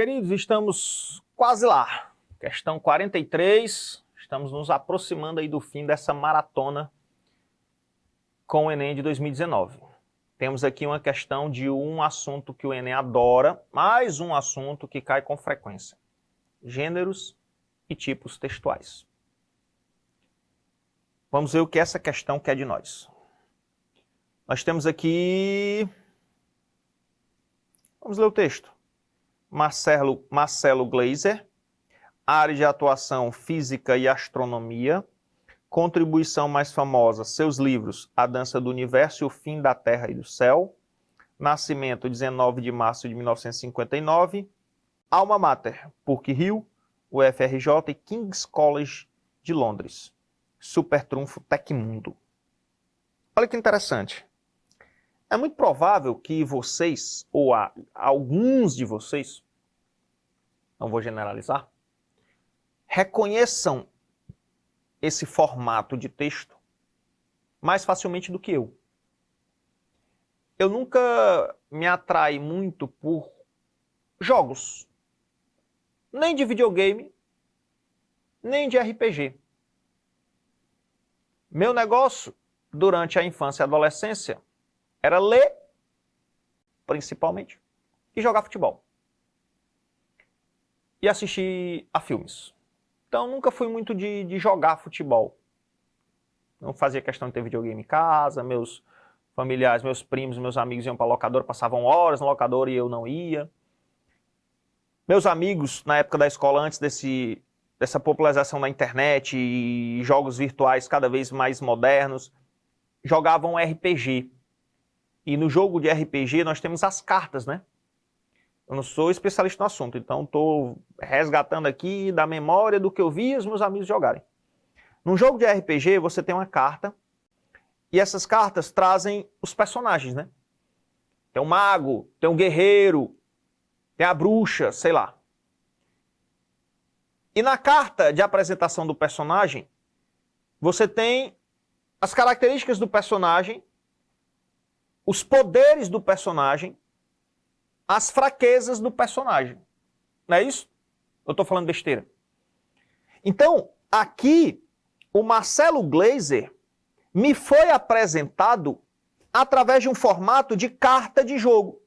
queridos, estamos quase lá. Questão 43, estamos nos aproximando aí do fim dessa maratona com o Enem de 2019. Temos aqui uma questão de um assunto que o Enem adora, mais um assunto que cai com frequência. Gêneros e tipos textuais. Vamos ver o que essa questão quer de nós. Nós temos aqui... Vamos ler o texto. Marcelo Gleiser, área de atuação física e astronomia, contribuição mais famosa, seus livros A Dança do Universo e o Fim da Terra e do Céu, nascimento 19 de março de 1959, Alma Mater, PUC Rio, UFRJ e King's College de Londres, Super Trunfo Tecmundo. Olha que interessante. É muito provável que vocês, ou alguns de vocês, não vou generalizar, reconheçam esse formato de texto mais facilmente do que eu. Eu nunca me atraí muito por jogos, nem de videogame, nem de RPG. Meu negócio, durante a infância e adolescência, era ler, principalmente, e jogar futebol. E assistir a filmes. Então, nunca fui muito de jogar futebol. Não fazia questão de ter videogame em casa, meus familiares, meus primos, meus amigos iam para a locadora, passavam horas na locadora e eu não ia. Meus amigos, na época da escola, antes dessa popularização da internet e jogos virtuais cada vez mais modernos, jogavam RPG. E no jogo de RPG nós temos as cartas, né? Eu não sou especialista no assunto, então estou resgatando aqui da memória do que eu vi os meus amigos jogarem. Num jogo de RPG você tem uma carta e essas cartas trazem os personagens, né? Tem um mago, tem um guerreiro, tem a bruxa, sei lá. E na carta de apresentação do personagem, você tem as características do personagem, os poderes do personagem, as fraquezas do personagem. Não é isso? Eu estou falando besteira. Então, aqui, o Marcelo Gleiser me foi apresentado através de um formato de carta de jogo.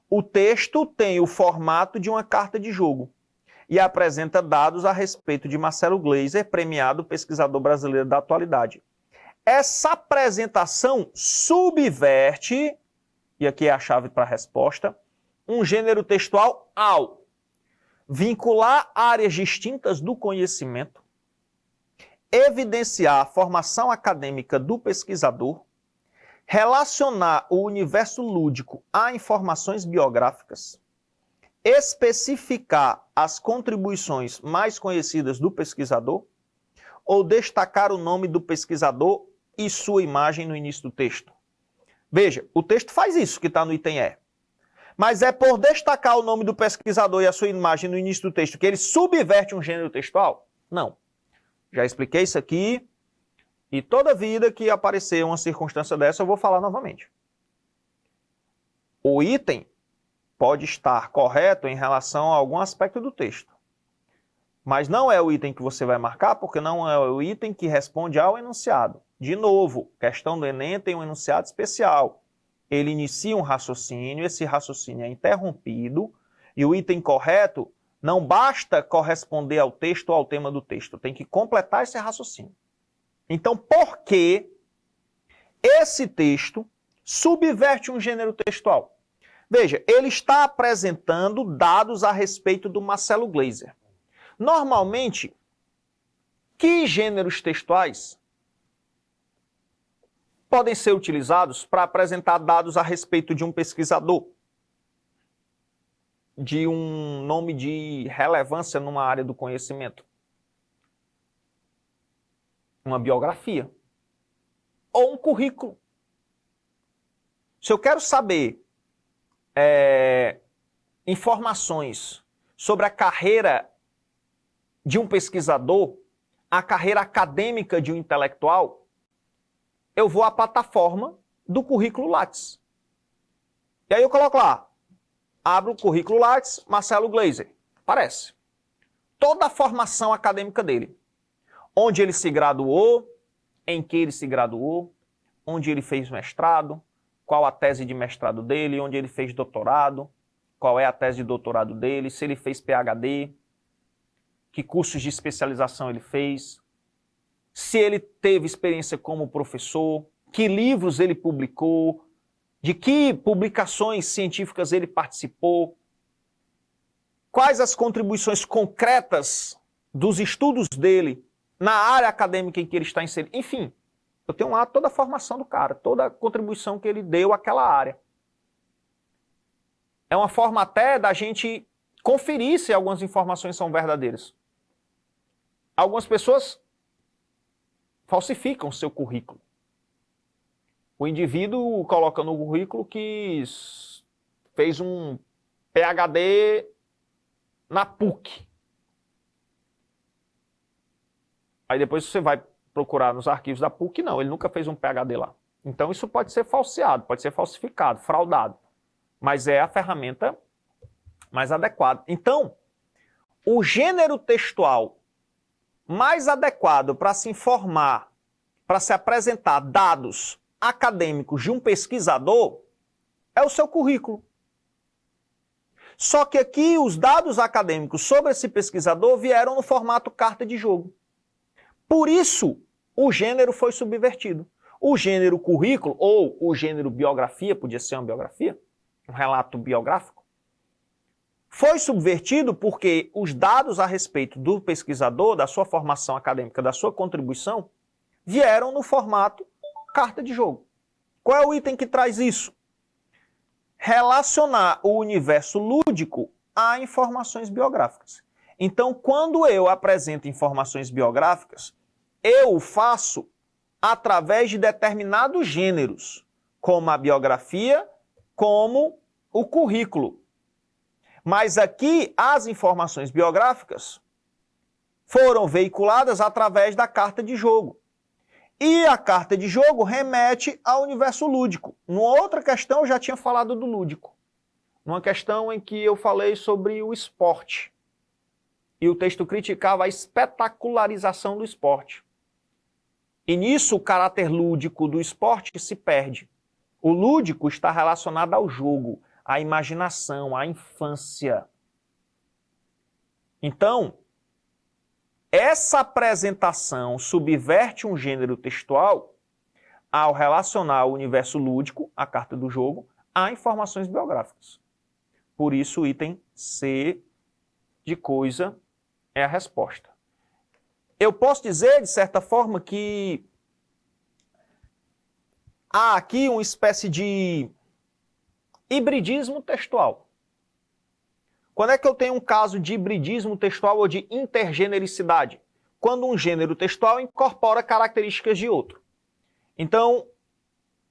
O texto tem o formato de uma carta de jogo e apresenta dados a respeito de Marcelo Gleiser, premiado pesquisador brasileiro da atualidade. Essa apresentação subverte, e aqui é a chave para a resposta, um gênero textual ao vincular áreas distintas do conhecimento, evidenciar a formação acadêmica do pesquisador, relacionar o universo lúdico a informações biográficas, especificar as contribuições mais conhecidas do pesquisador ou destacar o nome do pesquisador e sua imagem no início do texto. Veja, o texto faz isso que está no item E. Mas é por destacar o nome do pesquisador e a sua imagem no início do texto que ele subverte um gênero textual? Não. Já expliquei isso aqui e toda vida que aparecer uma circunstância dessa eu vou falar novamente. O item pode estar correto em relação a algum aspecto do texto. Mas não é o item que você vai marcar porque não é o item que responde ao enunciado. De novo, questão do Enem tem um enunciado especial. Ele inicia um raciocínio, esse raciocínio é interrompido e o item correto não basta corresponder ao texto ou ao tema do texto, tem que completar esse raciocínio. Então, por que esse texto subverte um gênero textual? Veja, ele está apresentando dados a respeito do Marcelo Gleiser. Normalmente, que gêneros textuais podem ser utilizados para apresentar dados a respeito de um pesquisador, de um nome de relevância numa área do conhecimento? Uma biografia ou um currículo. Se eu quero saber informações sobre a carreira de um pesquisador, a carreira acadêmica de um intelectual, eu vou à plataforma do currículo Lattes. E aí eu coloco lá, Abro o currículo Lattes, Marcelo Gleiser. Aparece. Toda a formação acadêmica dele. Onde ele se graduou, em que ele se graduou, onde ele fez mestrado, qual a tese de mestrado dele, onde ele fez doutorado, qual é a tese de doutorado dele, se ele fez PhD, que cursos de especialização ele fez, se ele teve experiência como professor, que livros ele publicou, de que publicações científicas ele participou, quais as contribuições concretas dos estudos dele na área acadêmica em que ele está inserido. Enfim, eu tenho lá toda a formação do cara, toda a contribuição que ele deu àquela área. É uma forma até da gente conferir se algumas informações são verdadeiras. Algumas pessoas falsificam seu currículo. O indivíduo coloca no currículo que fez um PhD na PUC. Aí depois você vai procurar nos arquivos da PUC, não, ele nunca fez um PhD lá. Então isso pode ser falseado, pode ser falsificado, fraudado. Mas é a ferramenta mais adequada. Então, o gênero textual mais adequado para se informar, para se apresentar dados acadêmicos de um pesquisador é o seu currículo. Só que aqui os dados acadêmicos sobre esse pesquisador vieram no formato carta de jogo. Por isso, o gênero foi subvertido. O gênero currículo, ou o gênero biografia, podia ser uma biografia, um relato biográfico, foi subvertido porque os dados a respeito do pesquisador, da sua formação acadêmica, da sua contribuição, vieram no formato carta de jogo. Qual é o item que traz isso? Relacionar o universo lúdico a informações biográficas. Então, quando eu apresento informações biográficas, eu o faço através de determinados gêneros, como a biografia, como o currículo. Mas aqui, as informações biográficas foram veiculadas através da carta de jogo. E a carta de jogo remete ao universo lúdico. Numa outra questão, eu já tinha falado do lúdico. Numa questão em que eu falei sobre o esporte. E o texto criticava a espetacularização do esporte. E nisso, o caráter lúdico do esporte se perde. O lúdico está relacionado ao jogo, à imaginação, à infância. Então, essa apresentação subverte um gênero textual ao relacionar o universo lúdico, a carta do jogo, a informações biográficas. Por isso, o item C de coisa é a resposta. Eu posso dizer, de certa forma, que há aqui uma espécie de hibridismo textual. Quando é que eu tenho um caso de hibridismo textual ou de intergenericidade? Quando um gênero textual incorpora características de outro. Então,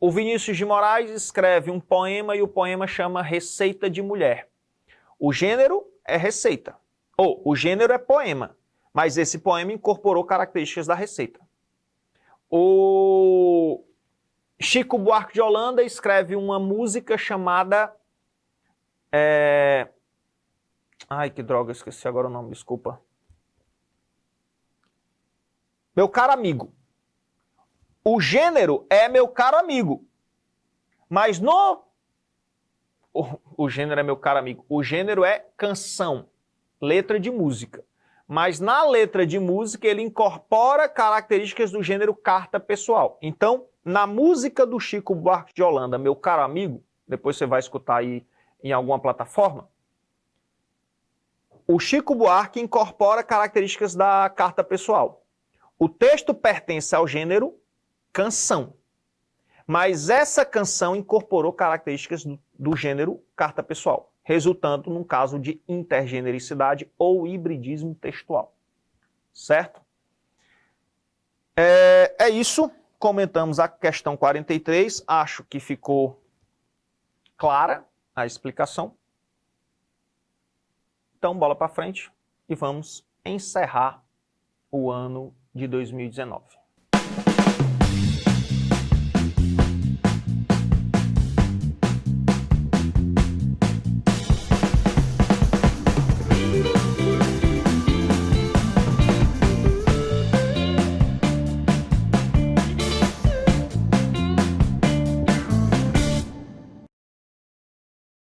o Vinícius de Moraes escreve um poema e o poema chama Receita de Mulher. O gênero é receita, ou o gênero é poema, mas esse poema incorporou características da receita. O Chico Buarque de Holanda escreve uma música chamada... Ai, que droga, esqueci agora o nome, desculpa. Meu caro amigo. O gênero é meu caro amigo. Mas no... O gênero é meu caro amigo. O gênero é canção, letra de música. Mas na letra de música ele incorpora características do gênero carta pessoal. Então, na música do Chico Buarque de Holanda, meu caro amigo, depois você vai escutar aí em alguma plataforma, o Chico Buarque incorpora características da carta pessoal. O texto pertence ao gênero canção, mas essa canção incorporou características do gênero carta pessoal, resultando num caso de intergenericidade ou hibridismo textual. Certo? É isso. Comentamos a questão 43. Acho que ficou clara a explicação. Então, bola para frente e vamos encerrar o ano de 2019.